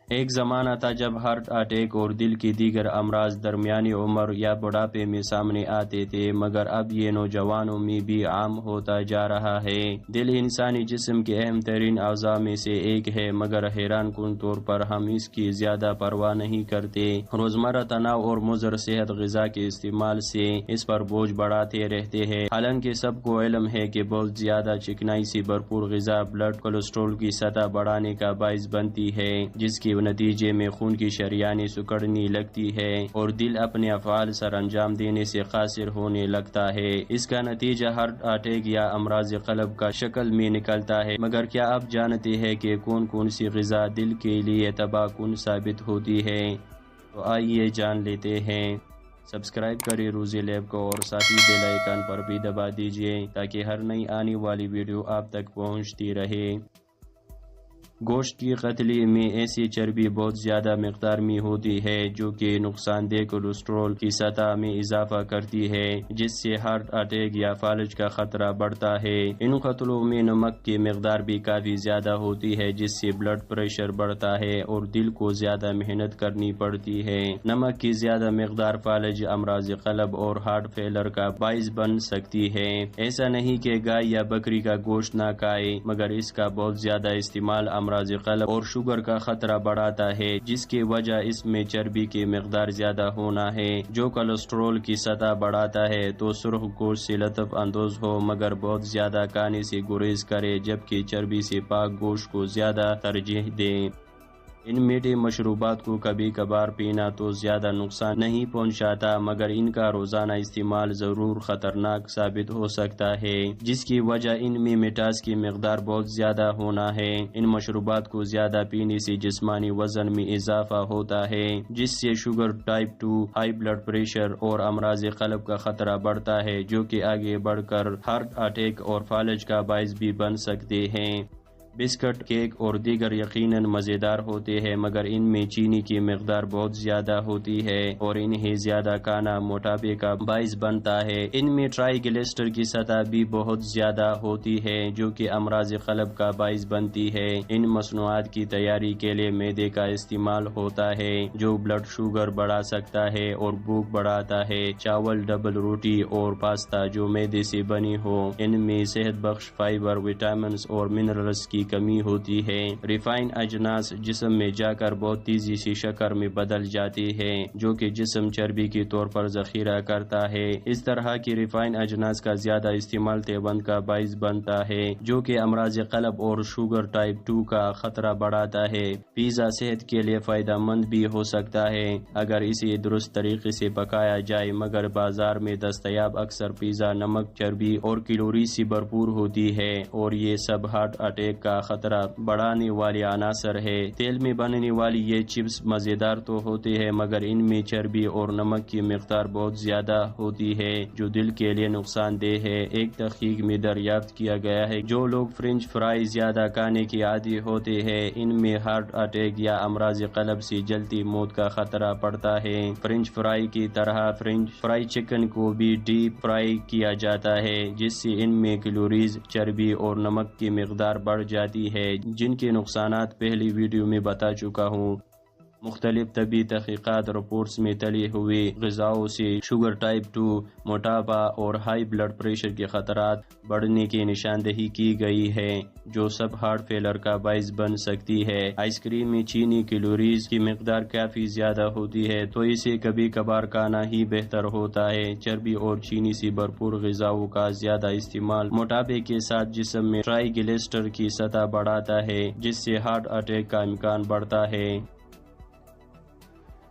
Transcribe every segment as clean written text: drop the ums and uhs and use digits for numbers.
ایک زمانہ تھا جب ہارٹ اٹیک اور دل کی دیگر امراض درمیانی عمر یا بڑھاپے میں سامنے آتے تھے، مگر اب یہ نوجوانوں میں بھی عام ہوتا جا رہا ہے۔ دل انسانی جسم کے اہم ترین اعضاء میں سے ایک ہے، مگر حیران کن طور پر ہم اس کی زیادہ پرواہ نہیں کرتے۔ روزمرہ تناؤ اور مضر صحت غذا کے استعمال سے اس پر بوجھ بڑھاتے رہتے ہیں۔ حالانکہ سب کو علم ہے کہ بہت زیادہ چکنائی سے بھرپور غذا بلڈ کولیسٹرول کی سطح بڑھانے کا باعث بنتی ہے، جس کے نتیجے میں خون کی شریانیں سکڑنے لگتی ہے اور دل اپنے افعال سر انجام دینے سے قاصر ہونے لگتا ہے۔ اس کا نتیجہ ہارٹ اٹیک یا امراض قلب کا شکل میں نکلتا ہے۔ مگر کیا آپ جانتے ہیں کہ کون کون سی غذا دل کے لیے تباہ کن ثابت ہوتی ہے؟ تو آئیے جان لیتے ہیں۔ سبسکرائب کریں روزی لیب کو اور ساتھ ہی بیل آئیکن پر بھی دبا دیجیے تاکہ ہر نئی آنے والی ویڈیو آپ تک پہنچتی رہے۔ گوشت کی قتلی میں ایسی چربی بہت زیادہ مقدار میں ہوتی ہے جو کہ نقصان دہ کولیسٹرول کی سطح میں اضافہ کرتی ہے، جس سے ہارٹ اٹیک یا فالج کا خطرہ بڑھتا ہے۔ ان قتلوں میں نمک کی مقدار بھی کافی زیادہ ہوتی ہے، جس سے بلڈ پریشر بڑھتا ہے اور دل کو زیادہ محنت کرنی پڑتی ہے۔ نمک کی زیادہ مقدار فالج، امراض قلب اور ہارٹ فیلر کا باعث بن سکتی ہے۔ ایسا نہیں کہ گائے یا بکری کا گوشت نہ کھائے، مگر اس کا بہت زیادہ استعمال امراض قلب اور شوگر کا خطرہ بڑھاتا ہے، جس کی وجہ اس میں چربی کی مقدار زیادہ ہونا ہے، جو کولیسٹرول کی سطح بڑھاتا ہے۔ تو سرخ گوشت سے لطف اندوز ہو، مگر بہت زیادہ کھانے سے گریز کرے، جبکہ چربی سے پاک گوشت کو زیادہ ترجیح دیں۔ ان میٹھے مشروبات کو کبھی کبھار پینا تو زیادہ نقصان نہیں پہنچاتا، مگر ان کا روزانہ استعمال ضرور خطرناک ثابت ہو سکتا ہے، جس کی وجہ ان میں مٹاس کی مقدار بہت زیادہ ہونا ہے۔ ان مشروبات کو زیادہ پینے سے جسمانی وزن میں اضافہ ہوتا ہے، جس سے sugar, type 2، high blood pressure اور امراض قلب کا خطرہ بڑھتا ہے، جو کہ آگے بڑھ کر ہارٹ اٹیک اور فالج کا باعث بھی بن سکتے ہیں۔ بسکٹ، کیک اور دیگر یقیناً مزیدار ہوتے ہیں، مگر ان میں چینی کی مقدار بہت زیادہ ہوتی ہے اور انہیں زیادہ کھانا موٹاپے کا باعث بنتا ہے۔ ان میں ٹرائی گلیسٹر کی سطح بھی بہت زیادہ ہوتی ہے، جو کہ امراض قلب کا باعث بنتی ہے۔ ان مصنوعات کی تیاری کے لیے میدے کا استعمال ہوتا ہے، جو بلڈ شوگر بڑھا سکتا ہے اور بھوک بڑھاتا ہے۔ چاول، ڈبل روٹی اور پاستا جو میدے سے بنی ہو، ان میں صحت بخش فائبر، وٹامنز اور منرلز کی کمی ہوتی ہے۔ ریفائنڈ اجناس جسم میں جا کر بہت تیزی سے شکر میں بدل جاتی ہے، جو کہ جسم چربی کے طور پر ذخیرہ کرتا ہے۔ اس طرح کی ریفائنڈ اجناس کا زیادہ استعمال دیوبند کا باعث بنتا ہے، جو کہ امراض قلب اور شوگر ٹائپ 2 کا خطرہ بڑھاتا ہے۔ پیزا صحت کے لیے فائدہ مند بھی ہو سکتا ہے اگر اسے درست طریقے سے پکایا جائے، مگر بازار میں دستیاب اکثر پیزا نمک، چربی اور کیلوری سے بھرپور ہوتی ہے، اور یہ سب ہارٹ اٹیک کا خطرہ بڑھانے والے عناصر ہے۔ تیل میں بننے والی یہ چپس مزیدار تو ہوتے ہیں، مگر ان میں چربی اور نمک کی مقدار بہت زیادہ ہوتی ہے، جو دل کے لیے نقصان دہ ہے۔ ایک تحقیق میں دریافت کیا گیا ہے جو لوگ فرینچ فرائی زیادہ کھانے کے عادی ہوتے ہیں، ان میں ہارٹ اٹیک یا امراض قلب سے جلدی موت کا خطرہ پڑتا ہے۔ فرینچ فرائی کی طرح فرینچ فرائی چکن کو بھی ڈیپ فرائی کیا جاتا ہے، جس سے ان میں کیلوریز، چربی اور نمک کی مقدار بڑھ جاتی ہے، جن کے نقصانات پہلی ویڈیو میں بتا چکا ہوں۔ مختلف طبی تحقیقات رپورٹس میں تلی ہوئی غذاؤں سے شوگر ٹائپ 2، موٹاپا اور ہائی بلڈ پریشر کے خطرات بڑھنے کی نشاندہی کی گئی ہے، جو سب ہارٹ فیلر کا باعث بن سکتی ہے۔ آئس کریم میں چینی، کیلوریز کی مقدار کافی زیادہ ہوتی ہے، تو اسے کبھی کبھار کھانا ہی بہتر ہوتا ہے۔ چربی اور چینی سے بھرپور غذاؤں کا زیادہ استعمال موٹاپے کے ساتھ جسم میں ٹرائی گلیسٹر کی سطح بڑھاتا ہے، جس سے ہارٹ اٹیک کا امکان بڑھتا ہے۔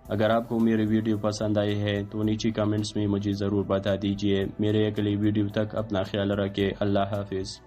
اگر آپ کو میری ویڈیو پسند آئی ہے تو نیچے کمنٹس میں مجھے ضرور بتا دیجیے۔ میرے اگلی ویڈیو تک اپنا خیال رکھیں۔ اللہ حافظ۔